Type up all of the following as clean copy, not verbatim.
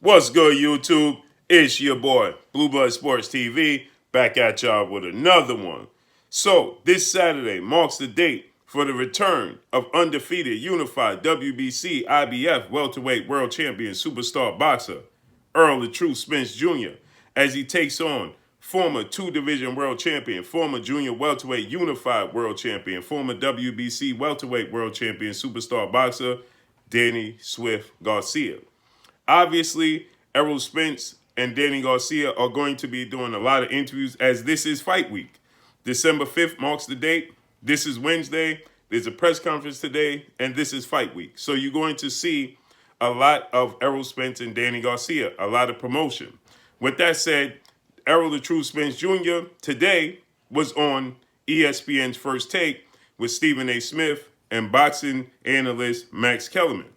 What's good, YouTube? It's your boy, Blue Blood Sports TV, back at y'all with another one. So, this Saturday marks the date for the return of undefeated, unified WBC IBF welterweight world champion superstar boxer Errol Spence Jr. as he takes on former two-division world champion, former junior welterweight unified world champion, former WBC welterweight world champion superstar boxer Danny Swift Garcia. Obviously, Errol Spence and Danny Garcia are going to be doing a lot of interviews as this is fight week. December 5th marks the date. This is Wednesday. There's a press conference today, and this is fight week. So you're going to see a lot of Errol Spence and Danny Garcia, a lot of promotion. With that said, Errol the True Spence Jr. today was on ESPN's First Take with Stephen A. Smith and boxing analyst Max Kellerman.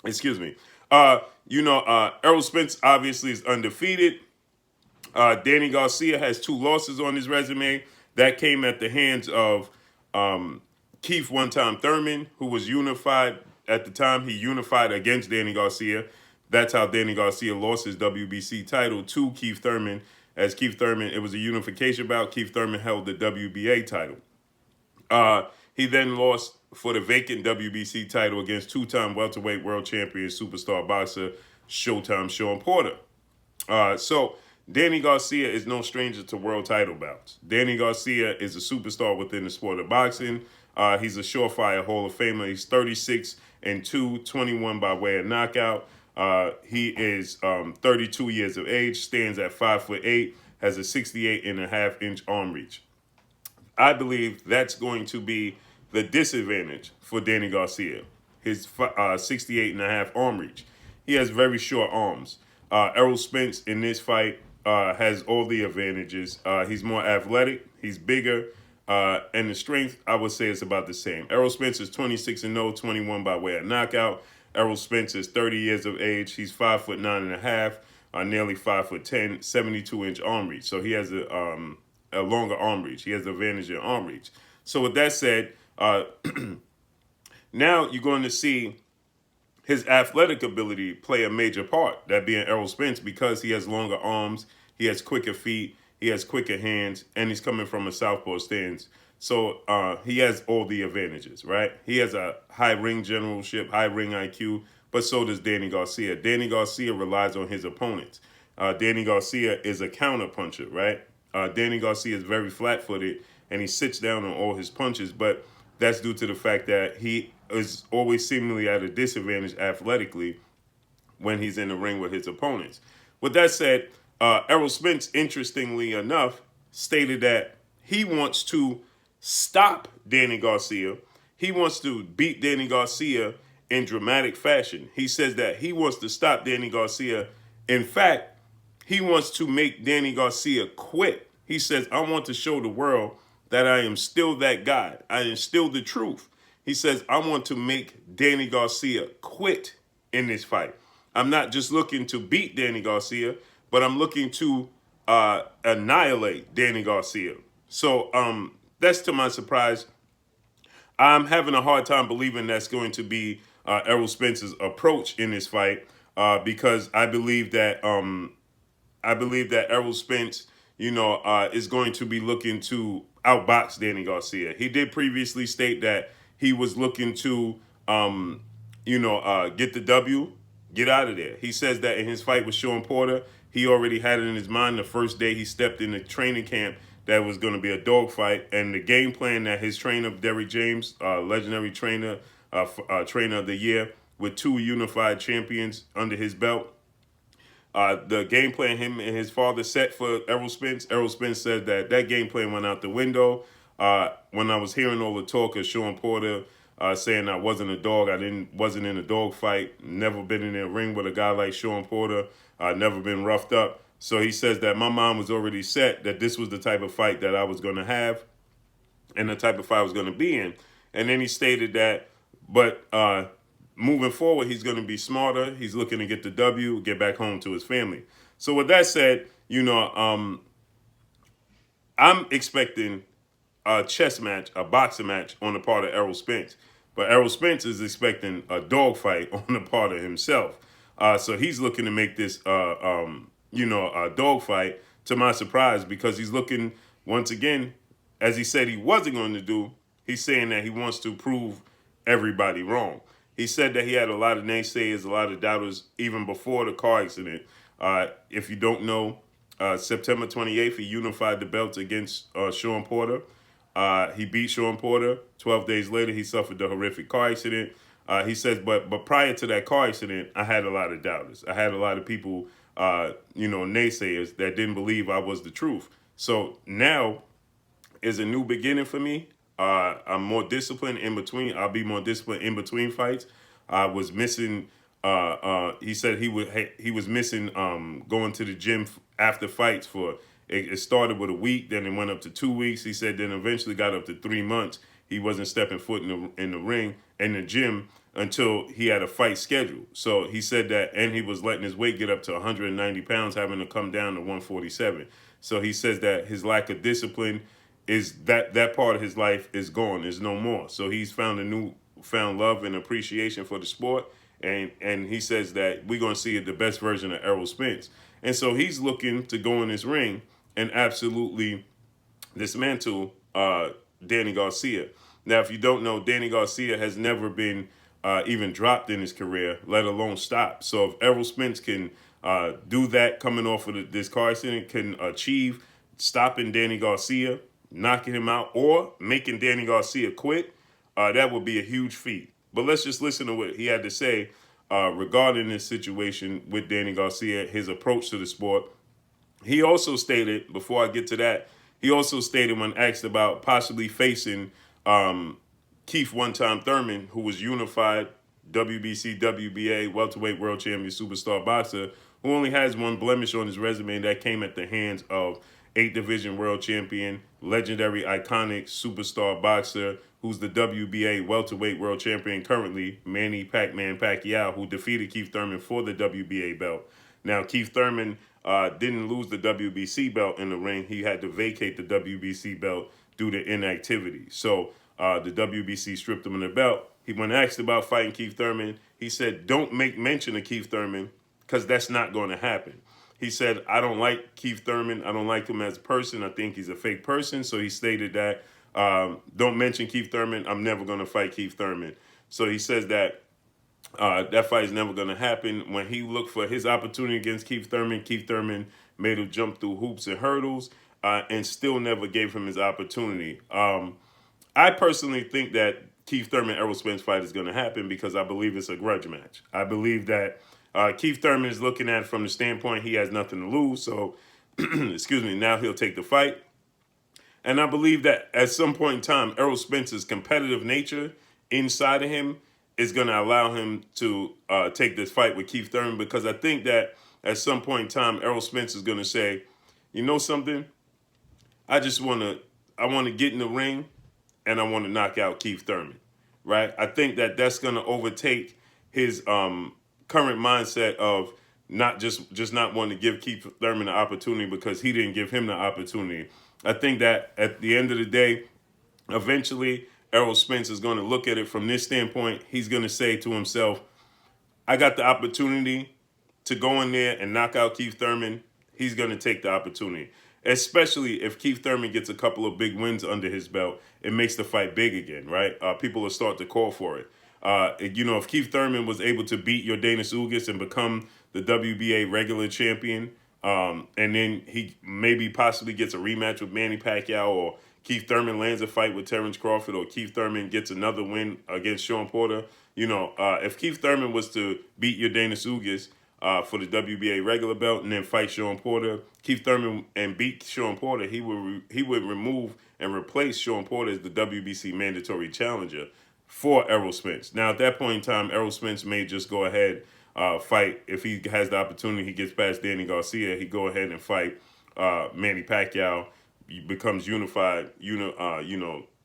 Excuse me. Errol Spence obviously is undefeated. Danny Garcia has 2 losses on his resume. That came at the hands of Keith one-time Thurman, who was unified at the time. He unified against Danny Garcia. That's how Danny Garcia lost his WBC title to Keith Thurman. As Keith Thurman, it was a unification bout. Keith Thurman held the WBA title. He then lost for the vacant WBC title against 2-time welterweight world champion superstar boxer Showtime Shawn Porter. So Danny Garcia is no stranger to world title bouts. Danny Garcia is a superstar within the sport of boxing. He's a surefire Hall of Famer. He's 36-2, 21 by way of knockout. He is 32 years of age, stands at 5'8", has a 68.5-inch arm reach. I believe that's going to be the disadvantage for Danny Garcia, his 68.5 arm reach. He has very short arms. Errol Spence in this fight has all the advantages. He's more athletic, he's bigger, and the strength, I would say, is about the same. Errol Spence is 26-0, 21 by way of knockout. Errol Spence is 30 years of age. He's 5'9.5", nearly 5'10", 72-inch arm reach. So he has a longer arm reach. He has the advantage in arm reach. So with that said, now you're going to see his athletic ability play a major part, that being Errol Spence, because he has longer arms, he has quicker feet, he has quicker hands, and he's coming from a southpaw stance. So he has all the advantages, right? He has a high ring generalship, high ring IQ, but so does Danny Garcia. Danny Garcia relies on his opponents. Danny Garcia is a counter puncher, right? Danny Garcia is very flat-footed, and he sits down on all his punches, but that's due to the fact that he is always seemingly at a disadvantage athletically when he's in the ring with his opponents. With that said, Errol Spence, interestingly enough, stated that he wants to stop Danny Garcia. He wants to beat Danny Garcia in dramatic fashion. He says that he wants to stop Danny Garcia. In fact, he wants to make Danny Garcia quit. He says, I want to show the world that I am still that guy. I am still the truth. He says, I want to make Danny Garcia quit in this fight. I'm not just looking to beat Danny Garcia, but I'm looking to annihilate Danny Garcia. So that's to my surprise. I'm having a hard time believing that's going to be Errol Spence's approach in this fight because I believe that Errol Spence, is going to be looking to outbox Danny Garcia. He did previously state that he was looking to, get the W, get out of there. He says that in his fight with Shawn Porter, he already had it in his mind the first day he stepped in the training camp that was going to be a dogfight. And the game plan that his trainer, Derrick James, legendary trainer, trainer of the year, with 2 unified champions under his belt, the game plan him and his father set for Errol Spence said that game plan went out the window. When I was hearing all the talk of Shawn Porter saying I wasn't a dog, wasn't in a dog fight, never been in a ring with a guy like Shawn Porter, never been roughed up. So he says that my mind was already set that this was the type of fight that I was going to have and the type of fight I was going to be in. And then he stated that, but moving forward, he's going to be smarter. He's looking to get the W, get back home to his family. So with that said, I'm expecting a chess match, a boxing match on the part of Errol Spence. But Errol Spence is expecting a dogfight on the part of himself. So he's looking to make this, a dogfight. To my surprise, because he's looking once again, as he said he wasn't going to do. He's saying that he wants to prove everybody wrong. He said that he had a lot of naysayers, a lot of doubters, even before the car accident. If you don't know, September 28th, he unified the belt against Sean Porter. He beat Sean Porter. 12 days later, he suffered the horrific car accident. He says, but prior to that car accident, I had a lot of doubters. I had a lot of people, naysayers that didn't believe I was the truth. So now is a new beginning for me. I'm more disciplined in between. I'll be more disciplined in between fights. I was missing. He said he was missing going to the gym after fights for. It started with a week, then it went up to 2 weeks. He said then eventually got up to 3 months. He wasn't stepping foot in the ring in the gym until he had a fight scheduled. So he said that, and he was letting his weight get up to 190 pounds, having to come down to 147. So he says that his lack of discipline is that part of his life is gone. There's no more. So he's found love and appreciation for the sport. And he says that we're going to see the best version of Errol Spence. And so he's looking to go in this ring and absolutely dismantle Danny Garcia. Now, if you don't know, Danny Garcia has never been even dropped in his career, let alone stopped. So if Errol Spence can do that coming off of this car accident, can achieve stopping Danny Garcia, knocking him out, or making Danny Garcia quit, that would be a huge feat. But let's just listen to what he had to say regarding this situation with Danny Garcia, his approach to the sport. He also stated, before I get to that, he also stated when asked about possibly facing Keith one-time Thurman, who was unified WBC, WBA, welterweight world champion, superstar boxer, who only has one blemish on his resume that came at the hands of 8-division world champion, legendary, iconic superstar boxer, who's the WBA welterweight world champion currently, Manny Pac-Man Pacquiao, who defeated Keith Thurman for the WBA belt. Now, Keith Thurman didn't lose the WBC belt in the ring. He had to vacate the WBC belt due to inactivity. So the WBC stripped him of the belt. When asked about fighting Keith Thurman, he said, don't make mention of Keith Thurman because that's not going to happen. He said, I don't like Keith Thurman. I don't like him as a person. I think he's a fake person. So he stated that, don't mention Keith Thurman. I'm never going to fight Keith Thurman. So he says that that fight is never going to happen. When he looked for his opportunity against Keith Thurman made him jump through hoops and hurdles and still never gave him his opportunity. I personally think that Keith Thurman Errol Spence fight is going to happen because I believe it's a grudge match. I believe that Keith Thurman is looking at it from the standpoint he has nothing to lose. So, excuse me, now he'll take the fight. And I believe that at some point in time, Errol Spence's competitive nature inside of him is going to allow him to take this fight with Keith Thurman, because I think that at some point in time, Errol Spence is going to say, you know something? I want to get in the ring and I want to knock out Keith Thurman, right? I think that that's going to overtake his current mindset of not just not wanting to give Keith Thurman the opportunity because he didn't give him the opportunity. I think that at the end of the day, eventually Errol Spence is going to look at it from this standpoint. He's going to say to himself, I got the opportunity to go in there and knock out Keith Thurman. He's going to take the opportunity, especially if Keith Thurman gets a couple of big wins under his belt. It makes the fight big again, right? People will start to call for it. If Keith Thurman was able to beat Yordenis Ugas and become the WBA regular champion, and then he maybe possibly gets a rematch with Manny Pacquiao, or Keith Thurman lands a fight with Terrence Crawford, or Keith Thurman gets another win against Sean Porter. If Keith Thurman was to beat Yordenis Ugas for the WBA regular belt and then fight Sean Porter, Keith Thurman, and beat Sean Porter, he would remove and replace Sean Porter as the WBC mandatory challenger for Errol Spence. Now, at that point in time, Errol Spence may just go ahead fight. If he has the opportunity, he gets past Danny Garcia, he go ahead and fight Manny Pacquiao, becomes unified,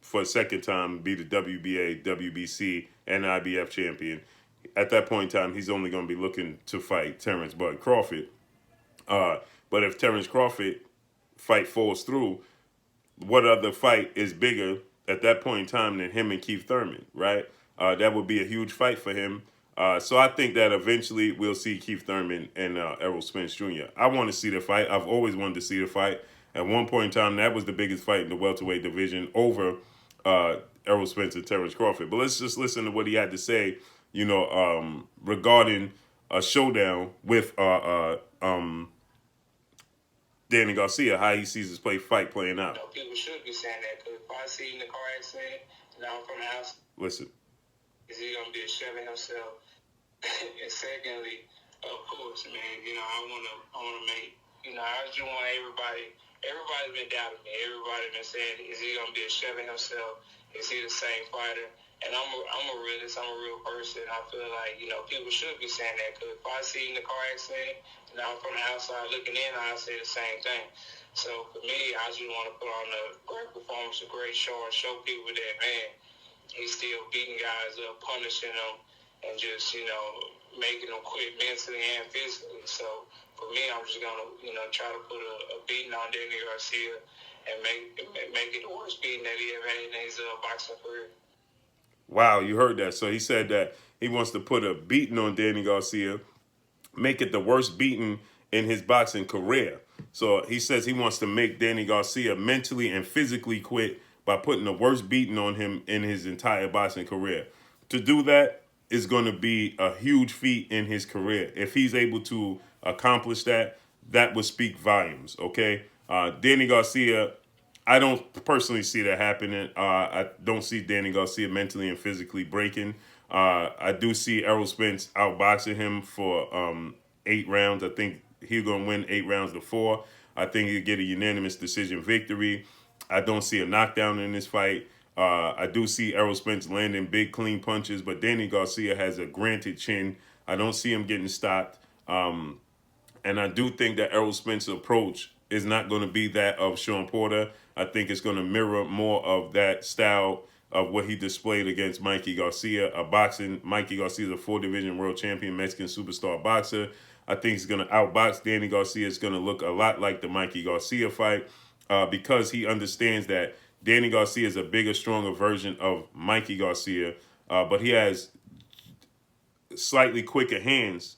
for a second time, be the WBA, WBC, and IBF champion. At that point in time, he's only going to be looking to fight Terrence Bud Crawford. But if Terrence Crawford fight falls through, what other fight is bigger at that point in time than him and Keith Thurman, right? That would be a huge fight for him. So I think that eventually we'll see Keith Thurman and Errol Spence Jr. I want to see the fight. I've always wanted to see the fight. At one point in time, that was the biggest fight in the welterweight division over Errol Spence and Terrence Crawford. But let's just listen to what he had to say, regarding a showdown with Danny Garcia, how he sees his fight playing out. People should be saying that, because if I see in the car accident and I'm from the house, listen. Is he gonna be ashamed of himself? And secondly, of course, man, I wanna make, I just want everybody's been doubting me. Everybody's been saying, is he gonna be ashamed of himself? Is he the same fighter? And I'm a realist. I'm a real person. I feel like, people should be saying that, because if I see in the car accident and I'm from the outside looking in, I'll say the same thing. So for me, I just want to put on a great performance, a great show, and show people that, man, he's still beating guys up, punishing them, and just, making them quit mentally and physically. So for me, I'm just going to, try to put a beating on Danny Garcia and make it the worst beating that he ever had in his boxing career. Wow, you heard that. So he said that he wants to put a beating on Danny Garcia, make it the worst beating in his boxing career. So he says he wants to make Danny Garcia mentally and physically quit by putting the worst beating on him in his entire boxing career. To do that is going to be a huge feat in his career. If he's able to accomplish that, that would speak volumes, okay? Danny Garcia, I don't personally see that happening. I don't see Danny Garcia mentally and physically breaking. I do see Errol Spence outboxing him for 8 rounds. I think he's going to win 8 rounds to 4. I think he'll get a unanimous decision victory. I don't see a knockdown in this fight. I do see Errol Spence landing big, clean punches, but Danny Garcia has a granted chin. I don't see him getting stopped. And I do think that Errol Spence's approach is not going to be that of Sean Porter. I think it's going to mirror more of that style of what he displayed against Mikey Garcia. Mikey Garcia is a 4-division world champion, Mexican superstar boxer. I think he's going to outbox Danny Garcia. It's going to look a lot like the Mikey Garcia fight. Because he understands that Danny Garcia is a bigger, stronger version of Mikey Garcia, but he has slightly quicker hands.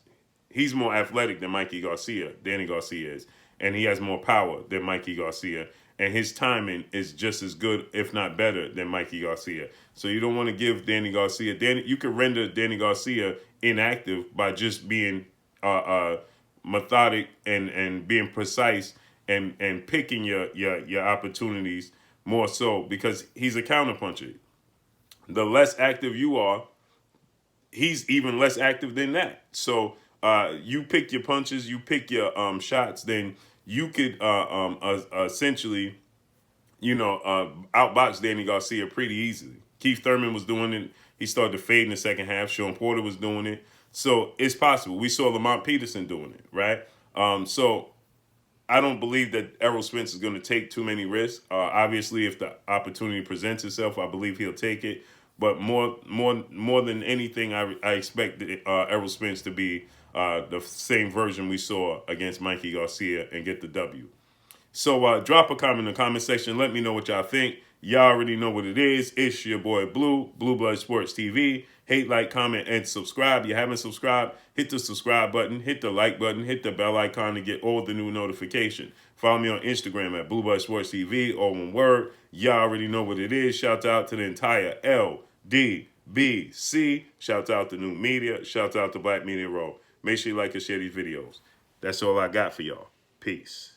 He's more athletic than Mikey Garcia, Danny Garcia is, and he has more power than Mikey Garcia, and his timing is just as good, if not better, than Mikey Garcia. So you don't want to give Danny Garcia... you can render Danny Garcia inactive by just being methodic and being precise and picking your opportunities more so, because he's a counterpuncher. The less active you are, he's even less active than that. So you pick your punches, you pick your shots, then you could essentially, outbox Danny Garcia pretty easily. Keith Thurman was doing it. He started to fade in the second half. Sean Porter was doing it. So it's possible. We saw Lamont Peterson doing it, right? So I don't believe that Errol Spence is going to take too many risks. Obviously, if the opportunity presents itself, I believe he'll take it. But more than anything, I expect Errol Spence to be the same version we saw against Mikey Garcia and get the W. So drop a comment in the comment section. Let me know what y'all think. Y'all already know what it is. It's your boy Blue Blood Sports TV. Hate, like, comment, and subscribe. You haven't subscribed, hit the subscribe button, hit the like button, hit the bell icon to get all the new notifications. Follow me on Instagram at Blood Sports TV, all one word. Y'all already know what it is. Shout out to the entire LDBC. Shout out to New Media. Shout out to Black Media Row. Make sure you like and share these videos. That's all I got for y'all. Peace.